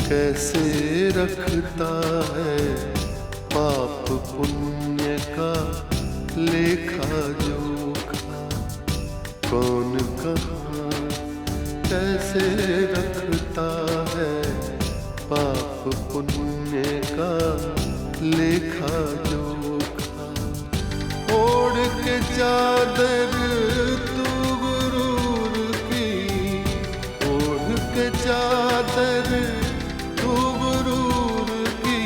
कैसे रखता है पाप पुण्य का लेखा जोखा। कौन कहाँ कैसे रखता है पाप पुण्य का लेखा जोखा। ओढ़ के चादर तू गुरूर की, ओढ़ के चादर तू गुरूर की,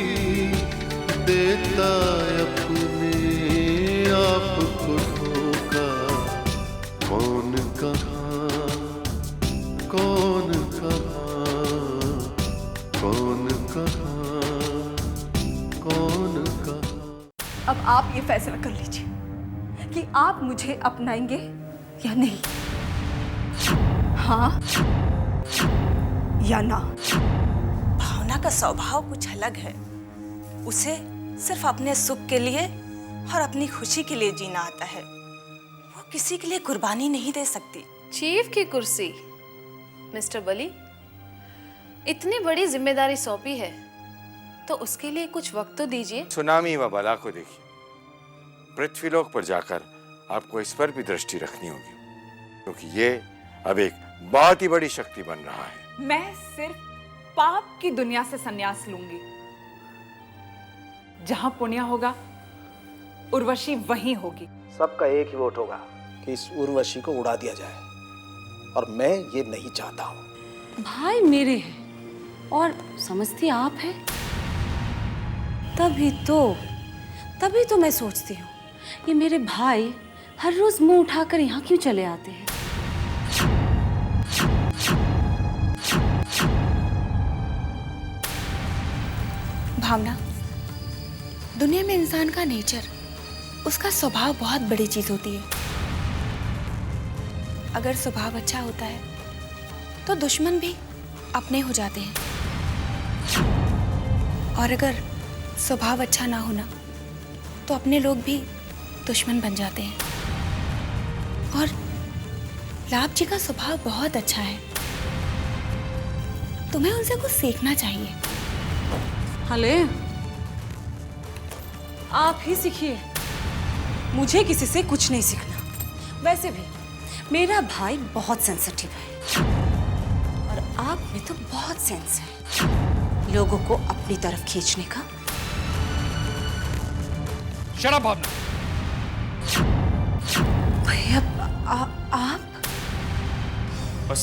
देता अपने आप को धोखा। कौन कहाँ कौन कहाँ कौन कहाँ कौन कहाँ। अब आप ये फैसला कर लीजिए कि आप मुझे अपनाएंगे या नहीं, हाँ या ना। भावना का स्वभाव कुछ अलग है। उसे सिर्फ अपने सुख के लिए और अपनी खुशी के लिए जीना आता है। वो किसी के लिए कुर्बानी नहीं दे सकती। चीफ की कुर्सी मिस्टर वली, इतनी बड़ी जिम्मेदारी सौंपी है तो उसके लिए कुछ वक्त तो दीजिए। सुनामी व बला को देखिए, पृथ्वीलोक पर जाकर आपको इस पर भी दृष्टि रखनी होगी, क्योंकि ये अब एक बहुत ही बड़ी शक्ति बन रहा है। मैं सिर्फ पाप की दुनिया से संन्यास लूंगी। जहां पुण्य होगा उर्वशी वहीं होगी। सबका एक ही वोट होगा कि इस उर्वशी को उड़ा दिया जाए, और मैं ये नहीं चाहता हूं। भाई मेरे हैं और समझती आप हैं, तभी तो मैं सोचती हूँ ये मेरे भाई हर रोज मुंह उठाकर यहाँ क्यों चले आते हैं। भावना, दुनिया में इंसान का नेचर, उसका स्वभाव बहुत बड़ी चीज होती है। अगर स्वभाव अच्छा होता है तो दुश्मन भी अपने हो जाते हैं, और अगर स्वभाव अच्छा ना होना तो अपने लोग भी दुश्मन बन जाते हैं। और लाभ जी का स्वभाव बहुत अच्छा है, तुम्हें उनसे कुछ सीखना चाहिए। हले, आप ही सीखिए, मुझे किसी से कुछ नहीं सीखना। वैसे भी मेरा भाई बहुत सेंसिटिव है और आप में तो बहुत सेंस है लोगों को अपनी तरफ खींचने का। शराब भावना। भैया आप बस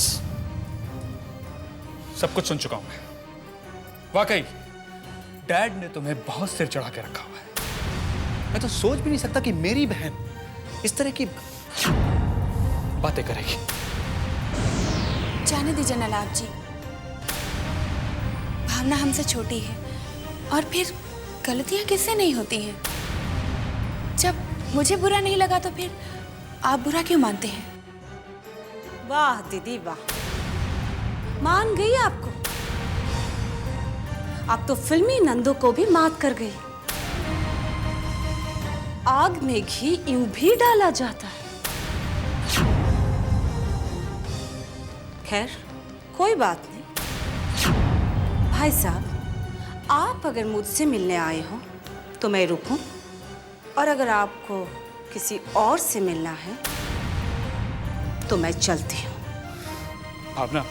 सब कुछ सुन चुका हूं मैं। वाकई डैड ने तुम्हें बहुत सिर चढ़ा के रखा हुआ है। मैं तो सोच भी नहीं सकता कि मेरी बहन इस तरह की बातें करेगी। जाने दीजिए नलाब जी, भावना हमसे छोटी है, और फिर गलतियां किससे नहीं होती हैं। जब मुझे बुरा नहीं लगा तो फिर आप बुरा क्यों मानते हैं? वाह दीदी वाह, मान गई आपको। आप तो फिल्मी नंदू को भी मात कर गई। आग में घी यूं भी डाला जाता है। खैर कोई बात नहीं। भाई साहब, आप अगर मुझसे मिलने आए हो तो मैं रुकूं, और अगर आपको किसी और से मिलना है तो मैं चलती हूँ। भावना,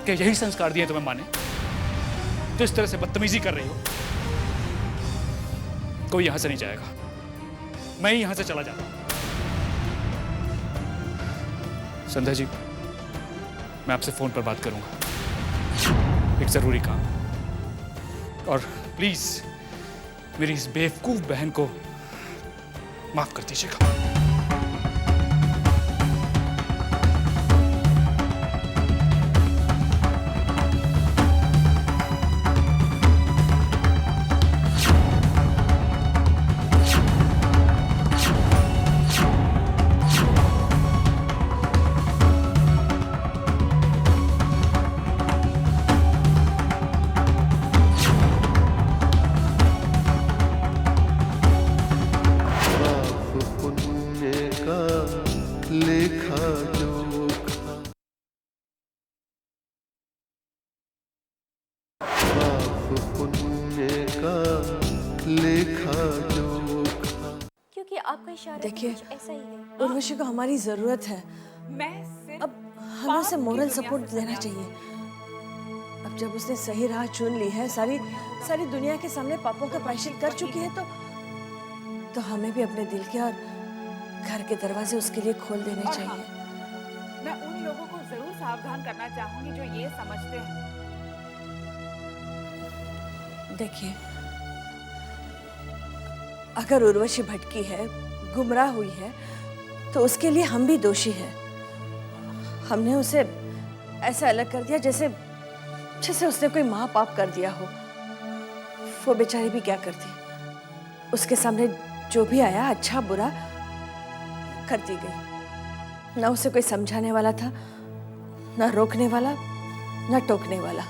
क्या यही संस्कार दिए तुम्हें माने? तो इस तरह से बदतमीजी कर रही हो। कोई यहां से नहीं जाएगा, मैं ही यहां से चला जाता हूं। संध्या जी, मैं आपसे फोन पर बात करूंगा, एक जरूरी काम। और प्लीज मेरी इस बेवकूफ बहन को माफ कर दीजिएगा। पाप पुण्य का लेखा जोखा। क्योंकि आपका इशारा देखिए, कुछ ऐसा ही है। उर्वशी को हमारी जरूरत है। मैं सिर्फ अब हमें उसे पाप की मोरल दुनिया सपोर्ट से देना सजा चाहिए। अब जब उसने सही राह चुन ली है, सारी दुनिया के सामने पापों का प्रायश्चित कर चुकी है, तो हमें भी अपने दिल के और घर के दरवाजे उसके लिए खोल देने और चाहिए। हाँ, मैं उन लोगों को जरूर सावधान करना चाहूंगी जो ये समझते हैं। देखिए, अगर उर्वशी भटकी है, गुमराह हुई है, तो उसके लिए हम भी दोषी हैं। हमने उसे ऐसा अलग कर दिया जैसे उसने कोई महापाप कर दिया हो। वो बेचारी भी क्या करती, उसके सामने जो भी आया अच्छा बुरा कर दी गई। ना उसे कोई समझाने वाला था, ना रोकने वाला, ना टोकने वाला।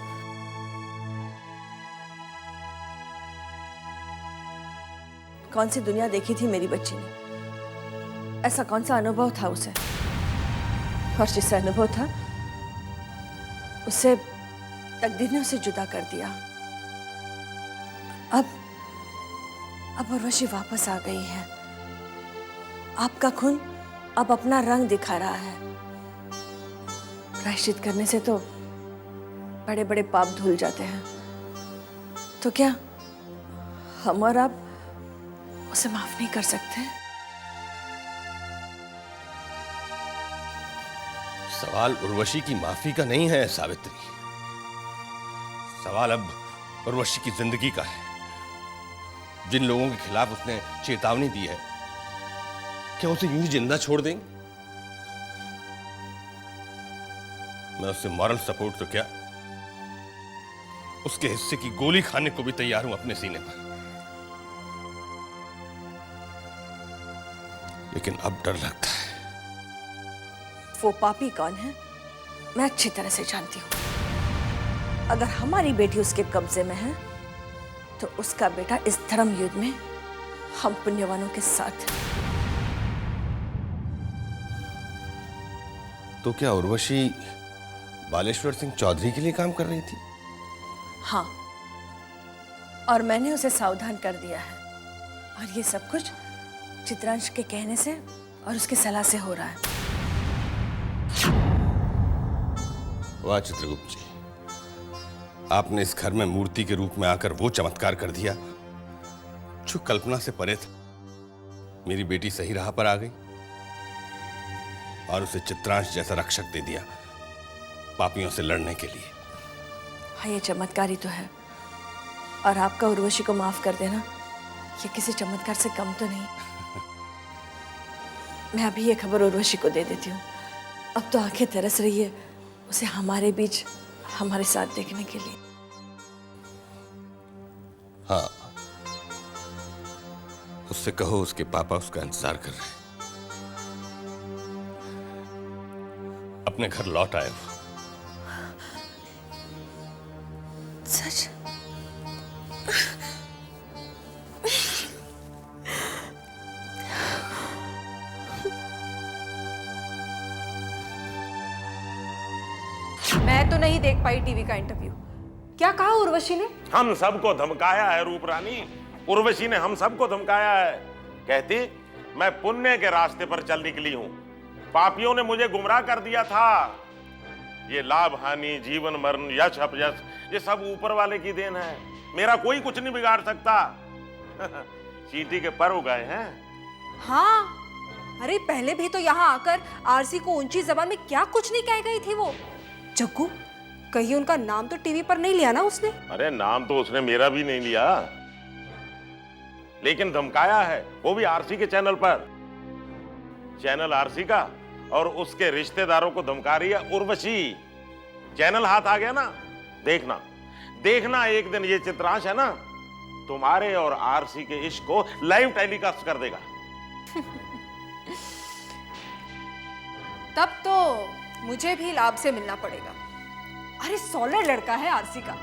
कौन सी दुनिया देखी थी मेरी बच्ची ने? ऐसा कौन सा अनुभव था उसे? और जिससे अनुभव था, उसे तकदीर ने उसे जुदा कर दिया। अब उर्वशी वापस आ गई है। आपका खून अब अपना रंग दिखा रहा है। प्रायश्चित करने से तो बड़े बड़े पाप धुल जाते हैं। तो क्या हम और आप उसे माफ नहीं कर सकते? सवाल उर्वशी की माफी का नहीं है सावित्री, सवाल अब उर्वशी की जिंदगी का है। जिन लोगों के खिलाफ उसने चेतावनी दी है, क्या उसे यूं ही जिंदा छोड़ देंगे? मैं उससे मॉरल सपोर्ट तो क्या, उसके हिस्से की गोली खाने को भी तैयार हूं अपने सीने पर। लेकिन अब डर लगता है। वो पापी कौन है मैं अच्छी तरह से जानती हूँ। अगर हमारी बेटी उसके कब्जे में है, तो उसका बेटा इस धर्म युद्ध में हम पुण्यवानों के साथ है। तो क्या उर्वशी बालेश्वर सिंह चौधरी के लिए काम कर रही थी? हाँ, और मैंने उसे सावधान कर दिया है। और ये सब कुछ चित्रांश के कहने से और उसकी सलाह से हो रहा है। वाह चित्रगुप्त जी, आपने इस घर में मूर्ति के रूप में आकर वो चमत्कार कर दिया जो कल्पना से परे था। मेरी बेटी सही राह पर आ गई और उसे चित्रांश जैसा रक्षक दे दिया पापियों से लड़ने के लिए। हाँ, ये चमत्कार ही तो है। और आपका उर्वशी को माफ कर देना ये किसी चमत्कार से कम तो नहीं। मैं अभी ये खबर उर्वशी को दे देती हूँ। अब तो आंखें तरस रही है उसे हमारे बीच हमारे साथ देखने के लिए। हाँ, उससे कहो उसके पापा उसका इंतजार कर रहे हैं। अपने घर लौट आए वो। सच? मैं तो नहीं देख पाई टीवी का इंटरव्यू। क्या कहा उर्वशी ने? हम सबको धमकाया है रूप रानी। उर्वशी ने हम सबको धमकाया है। कहती मैं पुण्य के रास्ते पर चल निकली हूं, पापियों ने मुझे गुमराह कर दिया था। ये लाभ हानि, जीवन मरण, यश अपयश, ये सब ऊपर वाले की देन है। मेरा कोई कुछ नहीं बिगाड़ सकता। चींटी के पर उगाए हैं। हाँ, अरे पहले भी तो यहाँ आकर आरसी को ऊंची जबान में क्या कुछ नहीं कह गई थी वो। जग्गू, कहीं उनका नाम तो टीवी पर नहीं लिया ना उसने? अरे नाम तो उसने मेरा भी नहीं लिया, लेकिन धमकाया है, वो भी आरसी के चैनल पर। चैनल आरसी का और उसके रिश्तेदारों को धमका रही है उर्वशी। चैनल हाथ आ गया ना, देखना देखना एक दिन ये चित्रांश है ना, तुम्हारे और आरसी के इश्क को लाइव टेलीकास्ट कर देगा। तब तो मुझे भी लाभ से मिलना पड़ेगा। अरे सॉलिड लड़का है आरसी का।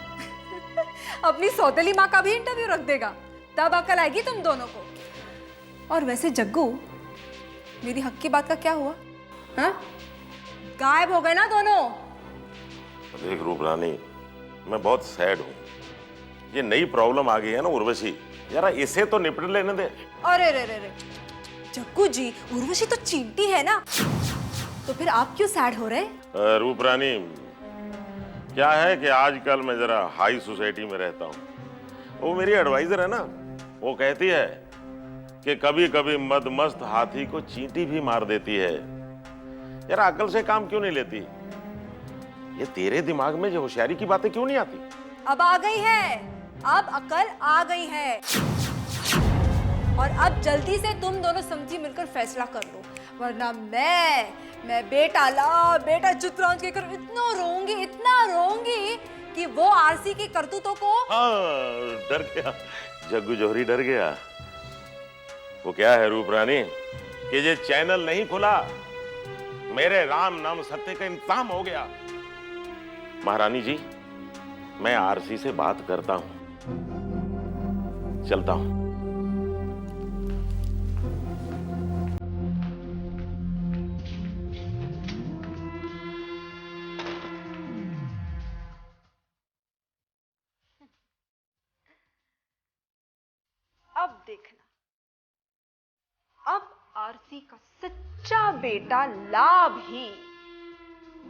अपनी सौतेली माँ का भी इंटरव्यू रख देगा, तब अकल आएगी तुम दोनों को। और वैसे जग्गू, मेरी हक की बात का क्या हुआ? हाँ, गायब हो गए ना दोनों। देख रूप रानी, मैं बहुत सैड हूँ। ये नई प्रॉब्लम आ गई है ना उर्वशी, जरा इसे तो निपट लेने दे। अरे रे रे रे जग्गू जी, उर्वशी तो चींटी है ना, तो फिर आप क्यों सैड हो रहे? रूप रानी, क्या है कि आजकल मैं जरा हाई सोसाइटी में रहता हूँ। वो मेरी एडवाइजर है ना, वो कहती है कि कभी कभी मदमस्त हाथी को चींटी भी मार देती है। यार अकल से काम क्यों नहीं लेती? ये तेरे दिमाग में जो होशियारी की बातें क्यों नहीं आती? अब आ गई है, अब अकल आ गई है, और अब जल्दी से तुम दोनों समझी मिलकर फैसला कर लो, वरना मैं बेटा ला बेटा चित्रांश के कर इतना रोऊंगी कि वो आरसी की करतूतों को। हाँ, डर गया जग्गू जौहरी, डर गया। वो क्या है रूप रानी कि ये चैनल नहीं खुला, मेरे राम नाम सत्य का इंतजाम हो गया। महारानी जी, मैं आरसी से बात करता हूं, चलता हूं। अब देखना, अब आरसी का सच्चा बेटा लाभ ही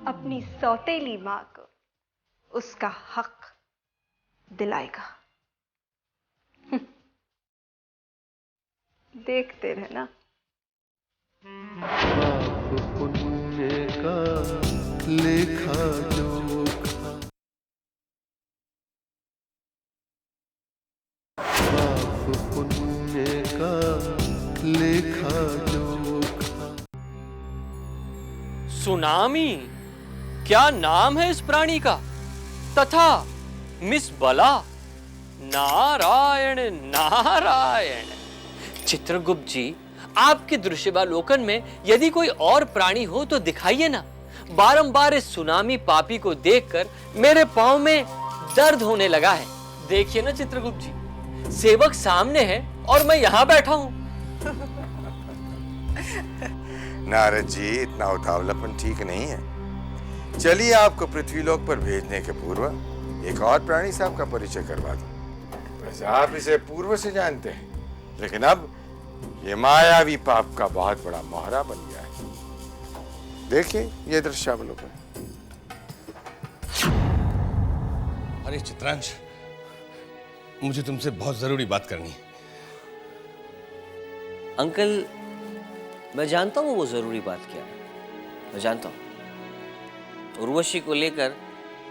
अपनी सौतेली मां को उसका हक दिलाएगा। देखते रहना। पाप पुण्य का लेखा जोखा, पाप पुण्य का लेखा जोखा। सुनामी क्या नाम है इस प्राणी का? तथा मिस बला, नारायण नारायण। चित्रगुप्त जी, आपके दृश्यावलोकन में यदि कोई और प्राणी हो तो दिखाइए ना। बारंबार इस सुनामी पापी को देखकर मेरे पांव में दर्द होने लगा है। देखिए ना चित्रगुप्त जी, सेवक सामने है और मैं यहाँ बैठा हूँ। नारद जी, इतना उतावलापन ठीक नहीं है। चलिए, आपको पृथ्वीलोक पर भेजने के पूर्व एक और प्राणी से आपका परिचय करवा दूं। वैसे आप इसे पूर्व से जानते हैं, लेकिन अब ये मायावी पाप का बहुत बड़ा मोहरा बन गया है। देखिए ये दृश्यावलोकन। अरे चित्रांश, मुझे तुमसे बहुत जरूरी बात करनी है। अंकल, मैं जानता हूँ वो जरूरी बात क्या है, मैं जानता हूँ। उर्वशी को लेकर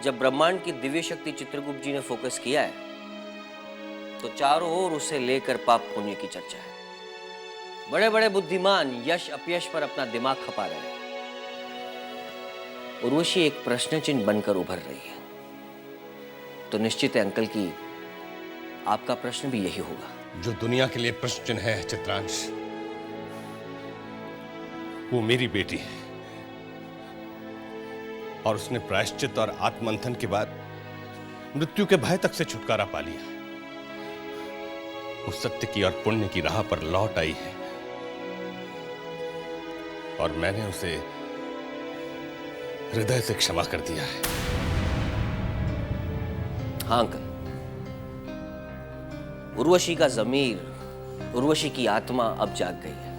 जब ब्रह्मांड की दिव्य शक्ति चित्रगुप्त जी ने फोकस किया है, तो चारों ओर उसे लेकर पाप पुण्य की चर्चा है। बड़े बड़े बुद्धिमान यश अपयश पर अपना दिमाग खपा रहे हैं। उर्वशी एक प्रश्न चिन्ह बनकर उभर रही है, तो निश्चित है अंकल की आपका प्रश्न भी यही होगा। जो दुनिया के लिए प्रश्न चिन्ह है चित्रांश, वो मेरी बेटी है, और उसने प्रायश्चित और आत्मंथन के बाद मृत्यु के भय तक से छुटकारा पा लिया। वो सत्य की और पुण्य की राह पर लौट आई है, और मैंने उसे हृदय से क्षमा कर दिया है। हाँ अंकल, उर्वशी का जमीर, उर्वशी की आत्मा अब जाग गई है।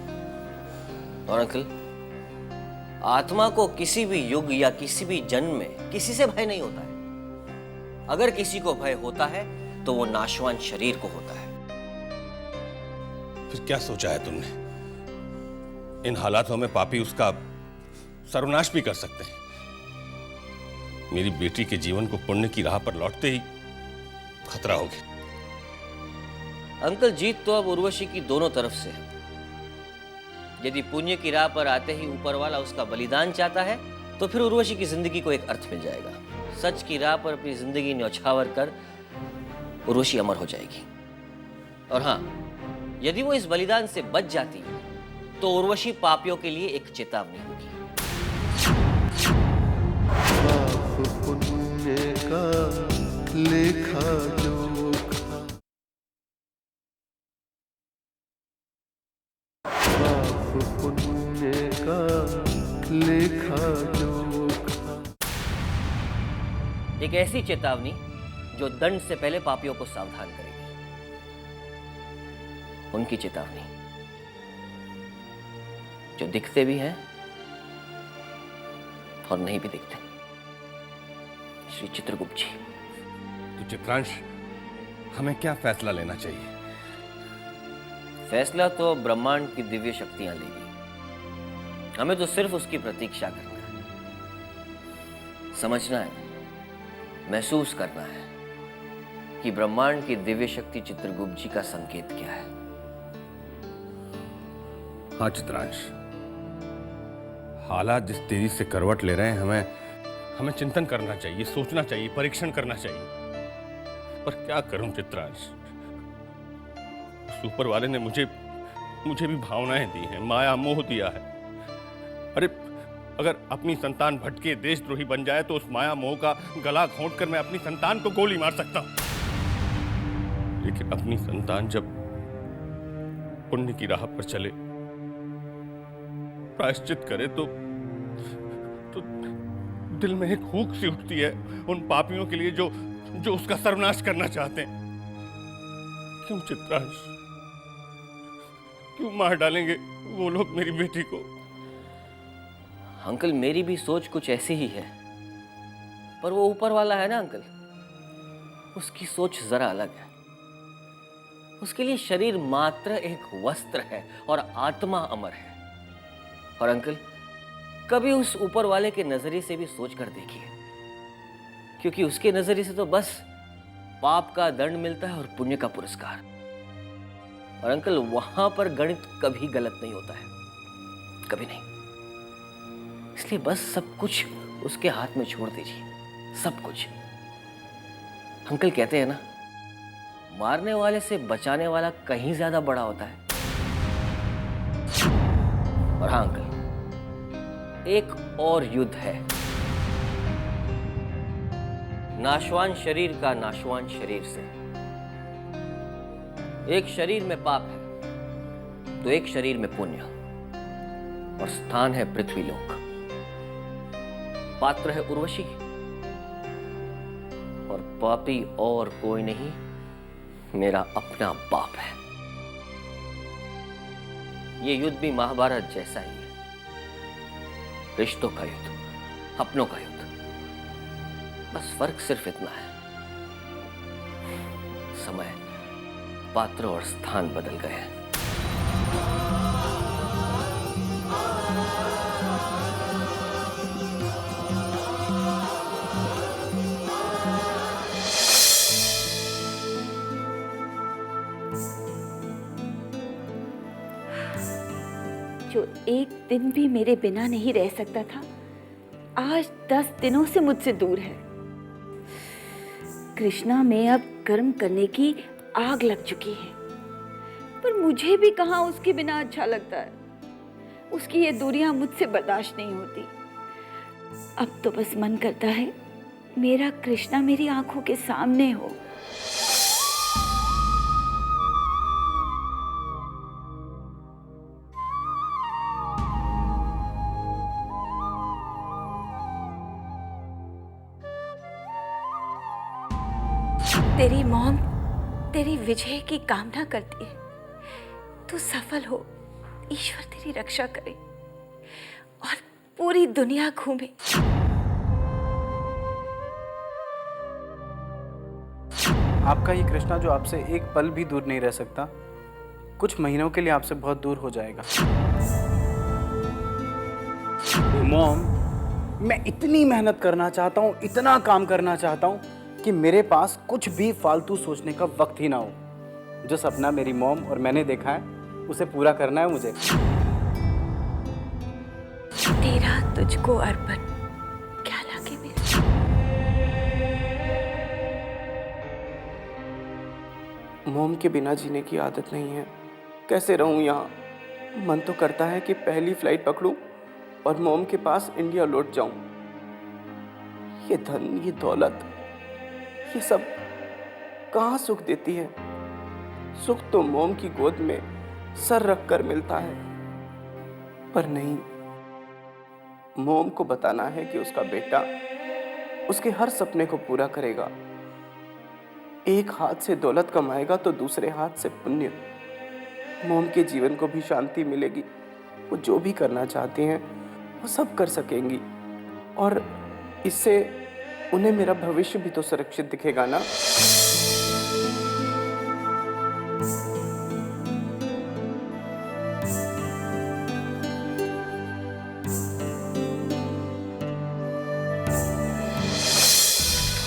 और अंकल, आत्मा को किसी भी युग या किसी भी जन्म में किसी से भय नहीं होता है। अगर किसी को भय होता है तो वो नाशवान शरीर को होता है। फिर क्या सोचा है तुमने? इन हालातों में पापी उसका सर्वनाश भी कर सकते हैं। मेरी बेटी के जीवन को पुण्य की राह पर लौटते ही खतरा हो गया। अंकल, जीत तो अब उर्वशी की दोनों तरफ से है। यदि पुण्य की राह पर आते ही ऊपर वाला उसका बलिदान चाहता है, तो फिर उर्वशी की जिंदगी को एक अर्थ मिल जाएगा। सच की राह पर अपनी जिंदगी न्यौछावर कर उर्वशी अमर हो जाएगी। और हाँ, यदि वो इस बलिदान से बच जाती है, तो उर्वशी पापियों के लिए एक चेतावनी होगी। पाप पुण्य का लेखा जोखा, पाप पुण्य का लेखा जोखा। एक ऐसी चेतावनी जो दंड से पहले पापियों को सावधान करेगी। उनकी चेतावनी, जो दिखते भी हैं और नहीं भी दिखते। श्री चित्रगुप्त जी। तो चित्रांश, हमें क्या फैसला लेना चाहिए? फैसला तो ब्रह्मांड की दिव्य शक्तियां लेगी। हमें तो सिर्फ उसकी प्रतीक्षा करना है, समझना है, महसूस करना है कि ब्रह्मांड की दिव्य शक्ति चित्रगुप्त जी का संकेत क्या है। हाँ चित्रांश, हालात जिस तेजी से करवट ले रहे हैं, हमें चिंतन करना चाहिए, सोचना चाहिए, परीक्षण करना चाहिए। पर क्या करूं चित्रांश, उस ऊपर वाले ने मुझे भी भावनाएं दी हैं, माया मोह दिया है। अरे अगर अपनी संतान भटके देशद्रोही बन जाए तो उस माया मोह का गला घोंटकर मैं अपनी संतान को गोली मार सकता हूं, लेकिन अपनी संतान जब पुण्य की राह पर चले, प्रायश्चित करे, तो दिल में एक हूक सी उठती है उन पापियों के लिए जो उसका सर्वनाश करना चाहते हैं। क्यों चित्रांश, क्यों मार डालेंगे वो लोग मेरी बेटी को? अंकल, मेरी भी सोच कुछ ऐसी ही है, पर वो ऊपर वाला है ना अंकल, उसकी सोच जरा अलग है। उसके लिए शरीर मात्र एक वस्त्र है और आत्मा अमर है। और अंकल, कभी उस ऊपर वाले के नजरिए से भी सोच कर देखिए, क्योंकि उसके नजरिए से तो बस पाप का दंड मिलता है और पुण्य का पुरस्कार। और अंकल, वहां पर गणित कभी गलत नहीं होता है, कभी नहीं। इसलिए बस सब कुछ उसके हाथ में छोड़ दीजिए, सब कुछ। अंकल कहते हैं ना, मारने वाले से बचाने वाला कहीं ज्यादा बड़ा होता है। और हाँ अंकल, एक और युद्ध है, नाशवान शरीर का नाशवान शरीर से। एक शरीर में पाप है तो एक शरीर में पुण्य, और स्थान है पृथ्वीलोक। पात्र है उर्वशी, और पापी और कोई नहीं, मेरा अपना बाप है। ये युद्ध भी महाभारत जैसा ही है, रिश्तों का युद्ध, अपनों का युद्ध। बस फर्क सिर्फ इतना है, समय, पात्र और स्थान बदल गए हैं। जो एक दिन भी मेरे बिना नहीं रह सकता था, आज 10 दिनों से मुझसे दूर है। कृष्णा में अब कर्म करने की आग लग चुकी है, पर मुझे भी कहाँ उसके बिना अच्छा लगता है। उसकी ये दूरियां मुझसे बर्दाश्त नहीं होती। अब तो बस मन करता है मेरा कृष्णा मेरी आंखों के सामने हो। तेरी मॉम तेरी विजय की कामना करती है, तू सफल हो, ईश्वर तेरी रक्षा करे और पूरी दुनिया घूमे। आपका ये कृष्णा जो आपसे एक पल भी दूर नहीं रह सकता, कुछ महीनों के लिए आपसे बहुत दूर हो जाएगा। मॉम, मैं इतनी मेहनत करना चाहता हूँ, इतना काम करना चाहता हूँ कि मेरे पास कुछ भी फालतू सोचने का वक्त ही ना हो। जो सपना मेरी मॉम और मैंने देखा है उसे पूरा करना है मुझे। तेरा तुझको अर्पण, क्या लगे मेरा। मॉम के बिना जीने की आदत नहीं है, कैसे रहूं यहाँ। मन तो करता है कि पहली फ्लाइट पकड़ूं और मॉम के पास इंडिया लौट जाऊं। ये धन, ये दौलत, ये सब कहाँ सुख देती है। सुख तो मॉम की गोद में सर रख कर मिलता है, पर नहीं, मॉम को बताना है कि उसका बेटा उसके हर सपने को पूरा करेगा। एक हाथ से दौलत कमाएगा तो दूसरे हाथ से पुण्य। मोम के जीवन को भी शांति मिलेगी। वो जो भी करना चाहते हैं वो सब कर सकेंगी, और इससे उन्हें मेरा भविष्य भी तो सुरक्षित दिखेगा ना।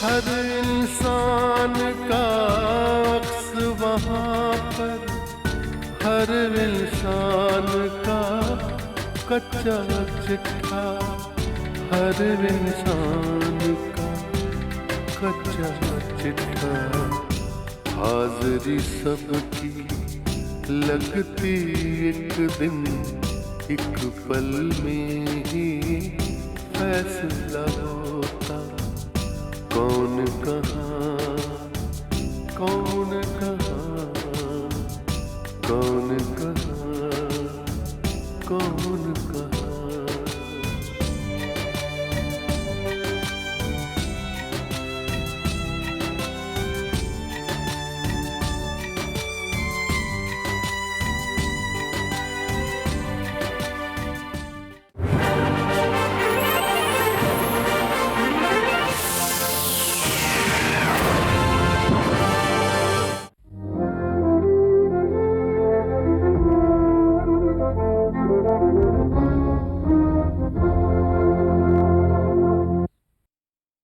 हर इंसान का अक्स वहाँ पर, हर इंसान का कच्चा चिट्ठा, हर इंसान का कच्चा चिट्ठा। हाज़िरी सबकी लगती एक दिन, एक पल में ही फैसला होता कौन कहाँ